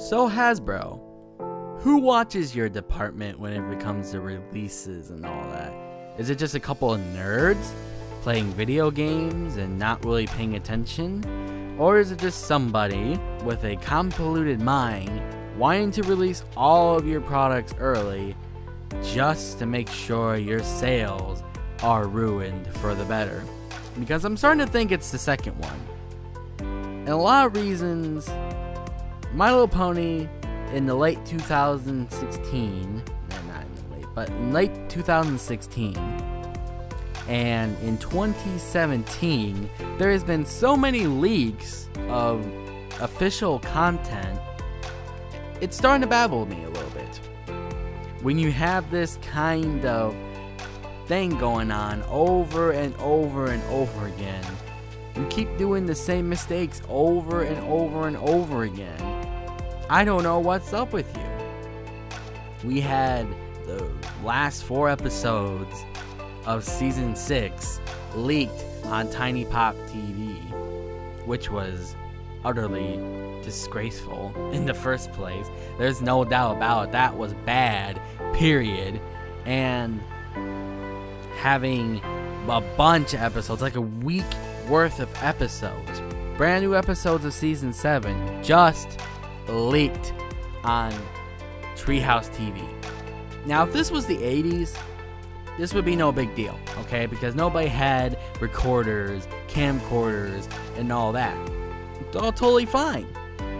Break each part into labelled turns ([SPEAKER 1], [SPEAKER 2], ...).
[SPEAKER 1] So Hasbro, who watches your department when it comes to releases and all that? Is it just a couple of nerds playing video games and not really paying attention? Or is it just somebody with a convoluted mind wanting to release all of your products early just to make sure your sales are ruined for the better? Because I'm starting to think it's the second one. And a lot of reasons, My Little Pony in the late 2016, not in the late, but in late 2016 and in 2017, there has been so many leaks of official content, it's starting to baffle me a little bit. When you have this kind of thing going on over and over and over again, you keep doing the same mistakes over and over and over again. I don't know what's up with you. We had the last 4 episodes of season 6 leaked on Tiny Pop TV, which was utterly disgraceful in the first place. There's no doubt about it. That was bad, period. And having a bunch of episodes, like a week worth of episodes, brand new episodes of season 7 just leaked on Treehouse TV. Now, if this was the 80s, this would be no big deal, okay? Because nobody had recorders, camcorders, and all that. It's all totally fine.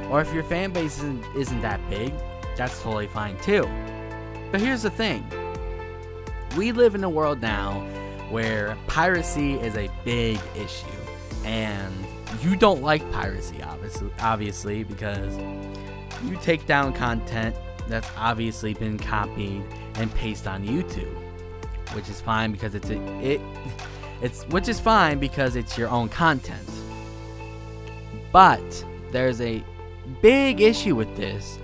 [SPEAKER 1] Or if your fan base isn't that big, that's totally fine too. But here's the thing. We live in a world now where piracy is a big issue. And you don't like piracy, obviously, because you take down content that's obviously been copied and pasted on YouTube, which is fine because it's your own content. But there's a big issue with this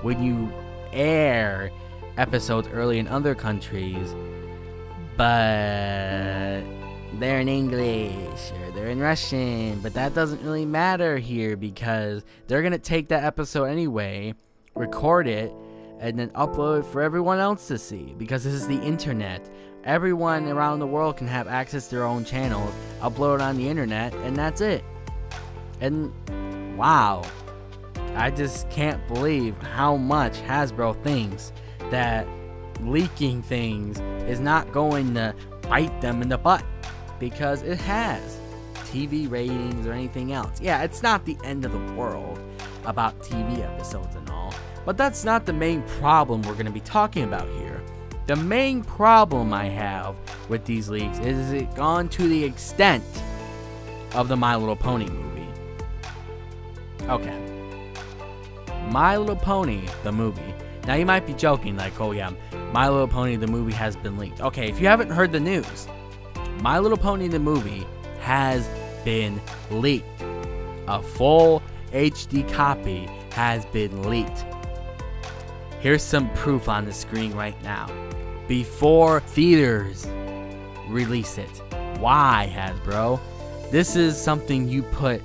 [SPEAKER 1] when you air episodes early in other countries, but they're in English or they're in Russian, but that doesn't really matter here because they're gonna take that episode anyway, record it, and then upload it for everyone else to see, because this is the internet. Everyone around the world can have access to their own channels, upload it on the internet, and that's it. And wow, I just can't believe how much Hasbro thinks that leaking things is not going to bite them in the butt, because it has. TV ratings or anything else. Yeah, it's not the end of the world about TV episodes and all, but that's not the main problem we're going to be talking about here. The main problem I have with these leaks is it gone to the extent of the My Little Pony movie. Okay. My Little Pony, the movie. Now you might be joking, like, oh yeah, My Little Pony, the movie has been leaked. Okay, if you haven't heard the news, My Little Pony, the movie has been leaked. A full HD copy has been leaked. Here's some proof on the screen right now. Before theaters release it. Why, Hasbro? This is something you put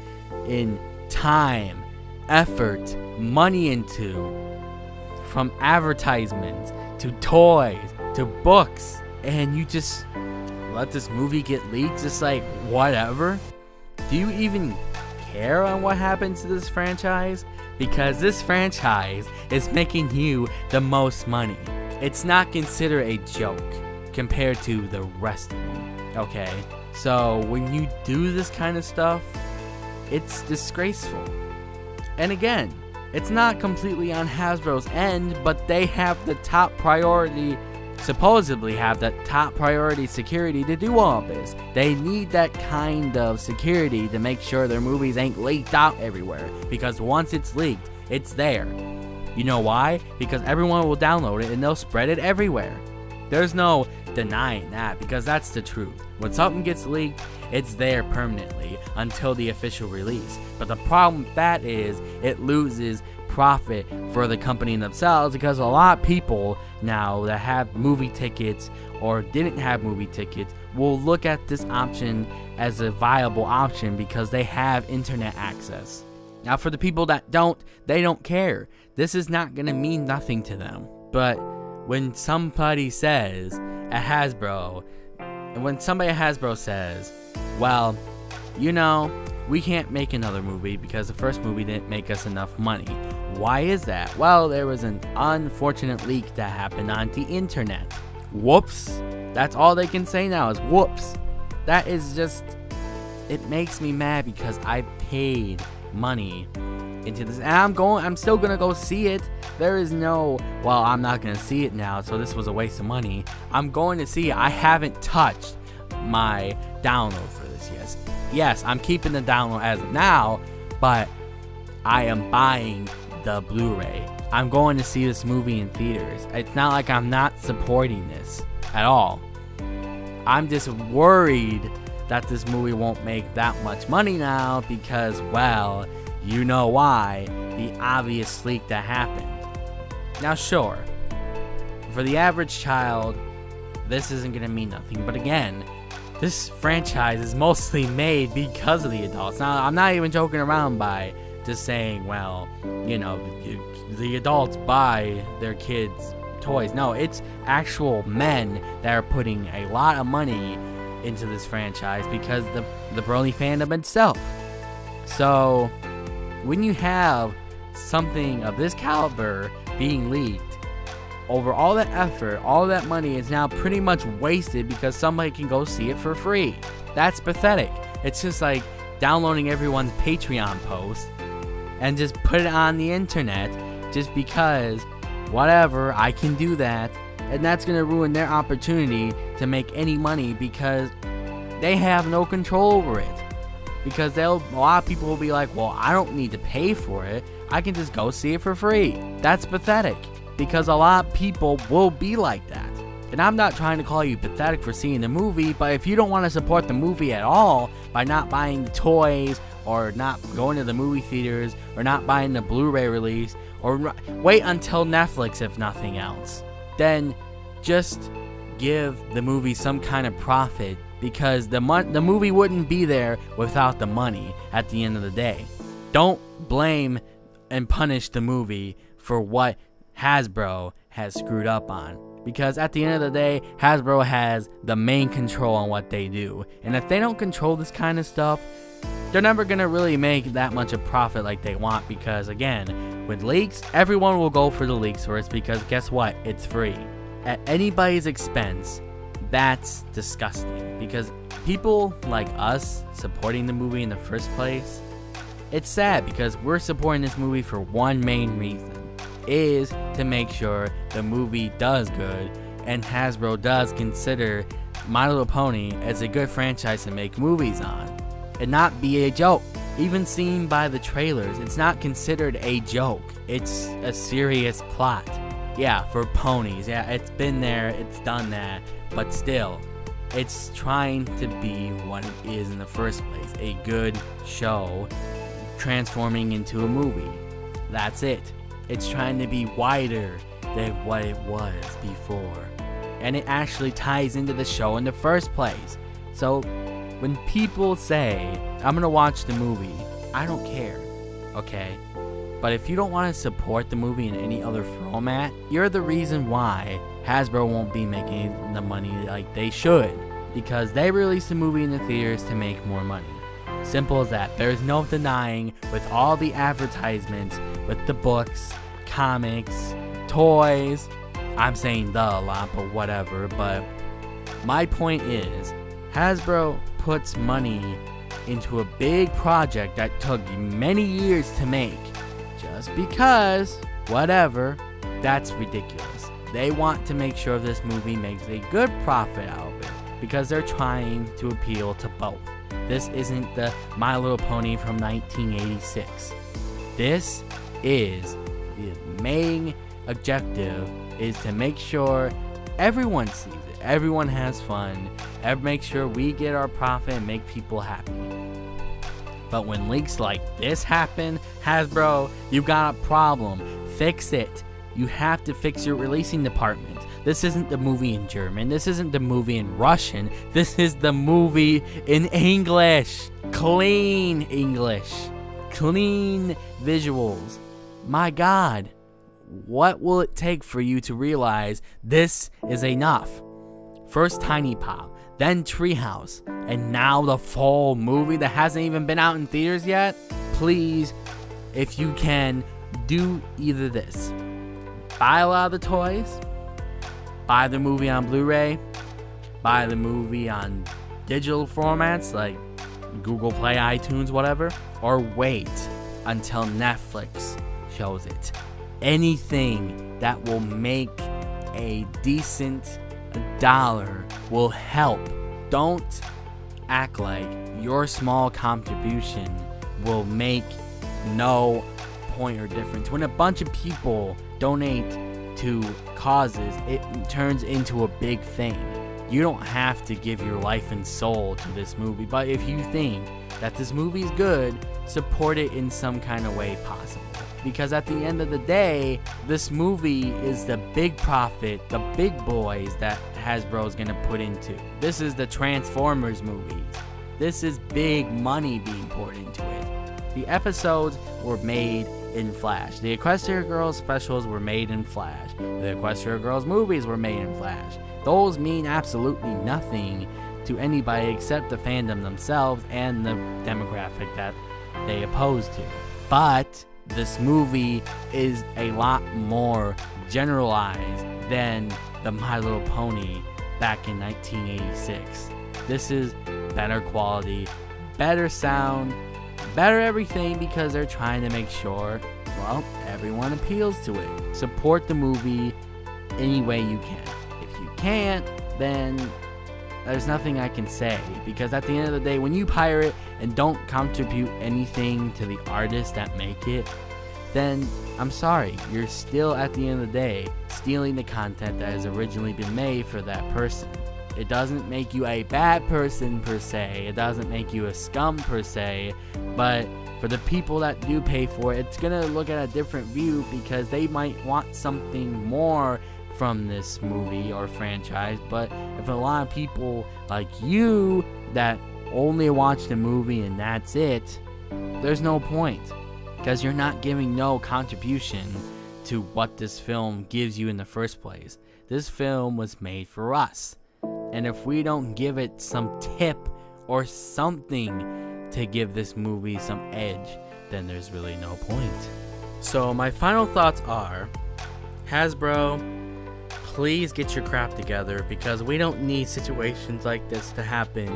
[SPEAKER 1] in time, effort, money into. From advertisements, to toys, to books. And you just let this movie get leaked just like whatever? Do you even care on what happens to this franchise? Because this franchise is making you the most money. It's not considered a joke compared to the rest of them, okay? So when you do this kind of stuff, it's disgraceful. And again, it's not completely on Hasbro's end, but they have the top priority, supposedly have the top priority security to do all of this. They need that kind of security to make sure their movies ain't leaked out everywhere, because once it's leaked, it's there. You know why? Because everyone will download it and they'll spread it everywhere. There's no denying that, because that's the truth. When something gets leaked, it's there permanently until the official release. But the problem with that is it loses profit for the company themselves, because a lot of people now that have movie tickets or didn't have movie tickets will look at this option as a viable option because they have internet access. Now, for the people that they don't care. This is not going to mean nothing to them. But when somebody says at Hasbro, says, well, we can't make another movie because the first movie didn't make us enough money. Why is that? Well, there was an unfortunate leak that happened on the internet. Whoops. That's all they can say now is whoops. That is just, it makes me mad because I paid money into this, and I'm still gonna go see it. There is no, well, I'm not gonna see it now, so this was a waste of money. I'm going to see it. I haven't touched my download for this yet. Yes, I'm keeping the download as of now, but I am buying the Blu-ray. I'm going to see this movie in theaters. It's not like I'm not supporting this at all. I'm just worried that this movie won't make that much money now because, well, you know why, the obvious leak that happened. Now, sure, for the average child, this isn't going to mean nothing. But again, this franchise is mostly made because of the adults. Now, I'm not even joking around by just saying, well, the adults buy their kids toys. No, it's actual men that are putting a lot of money into this franchise because the Broly fandom itself. So when you have something of this caliber being leaked, over all that effort, all that money is now pretty much wasted because somebody can go see it for free. That's pathetic. It's just like downloading everyone's Patreon post and just put it on the internet just because, whatever, I can do that. And that's going to ruin their opportunity to make any money because they have no control over it. Because a lot of people will be like, well, I don't need to pay for it. I can just go see it for free. That's pathetic. Because a lot of people will be like that. And I'm not trying to call you pathetic for seeing the movie, but if you don't want to support the movie at all by not buying the toys or not going to the movie theaters or not buying the Blu-ray release or wait until Netflix if nothing else, then just give the movie some kind of profit because the movie wouldn't be there without the money at the end of the day. Don't blame and punish the movie for what Hasbro has screwed up on. Because at the end of the day, Hasbro has the main control on what they do. And if they don't control this kind of stuff, they're never going to really make that much of profit like they want. Because again, with leaks, everyone will go for the leaks first because guess what? It's free. At anybody's expense, that's disgusting. Because people like us supporting the movie in the first place, it's sad because we're supporting this movie for one main reason. Is to make sure the movie does good and Hasbro does consider My Little Pony as a good franchise to make movies on and not be a joke. Even seen by the trailers, it's not considered a joke. It's a serious plot. Yeah, for ponies. Yeah, it's been there, it's done that, but still, it's trying to be what it is in the first place. A good show transforming into a movie. That's it. It's trying to be wider than what it was before. And it actually ties into the show in the first place. So when people say, I'm going to watch the movie, I don't care. Okay? But if you don't want to support the movie in any other format, you're the reason why Hasbro won't be making the money like they should. Because they release the movie in the theaters to make more money. Simple as that. There's no denying with all the advertisements, with the books, comics, toys. I'm saying a lot, but whatever. But my point is, Hasbro puts money into a big project that took many years to make. Just because, whatever, that's ridiculous. They want to make sure this movie makes a good profit out of it. Because they're trying to appeal to both. This isn't the My Little Pony from 1986. This is the main objective is to make sure everyone sees it, everyone has fun, and make sure we get our profit and make people happy. But when leaks like this happen, Hasbro, you got a problem. Fix it. You have to fix your releasing department. This isn't the movie in German. This isn't the movie in Russian. This is the movie in English. Clean English. clean visuals. My God, what will it take for you to realize this is enough? First Tiny Pop, then Treehouse, and now the full movie that hasn't even been out in theaters yet? Please, if you can, do either this. Buy a lot of the toys, buy the movie on Blu-ray, buy the movie on digital formats like Google Play, iTunes, whatever, or wait until Netflix shows it. Anything that will make a decent dollar will help. Don't act like your small contribution will make no point or difference. When a bunch of people donate to causes, it turns into a big thing. You don't have to give your life and soul to this movie, but if you think that this movie is good, support it in some kind of way possible. Because at the end of the day, this movie is the big profit, the big boys that Hasbro is going to put into. This is the Transformers movies. This is big money being poured into it. The episodes were made in Flash. The Equestria Girls specials were made in Flash. The Equestria Girls movies were made in Flash. Those mean absolutely nothing to anybody except the fandom themselves and the demographic that they oppose to. But this movie is a lot more generalized than the My Little Pony back in 1986. This is better quality, better sound, better everything, because they're trying to make sure, well, everyone appeals to it. Support the movie any way you can. If you can't, then there's nothing I can say, because at the end of the day, when you pirate and don't contribute anything to the artists that make it, then I'm sorry, you're still at the end of the day stealing the content that has originally been made for that person. It doesn't make you a bad person per se, it doesn't make you a scum per se, but for the people that do pay for it, it's gonna look at a different view, because they might want something more from this movie or franchise. But if a lot of people like you that only watch the movie and that's it, there's no point, because you're not giving no contribution to what this film gives you in the first place. This film was made for us, and if we don't give it some tip or something to give this movie some edge, then there's really no point. So my final thoughts are, Hasbro, please get your crap together, because we don't need situations like this to happen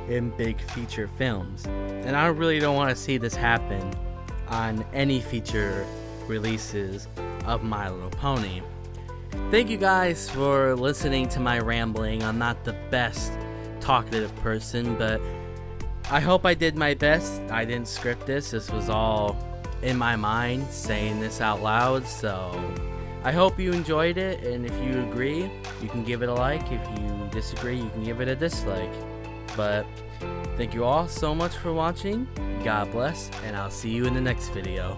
[SPEAKER 1] in big feature films. And I really don't want to see this happen on any feature releases of My Little Pony. Thank you guys for listening to my rambling. I'm not the best talkative person, but I hope I did my best. I didn't script this. This was all in my mind, saying this out loud. So I hope you enjoyed it, and if you agree, you can give it a like. If you disagree, you can give it a dislike. But thank you all so much for watching. God bless, and I'll see you in the next video.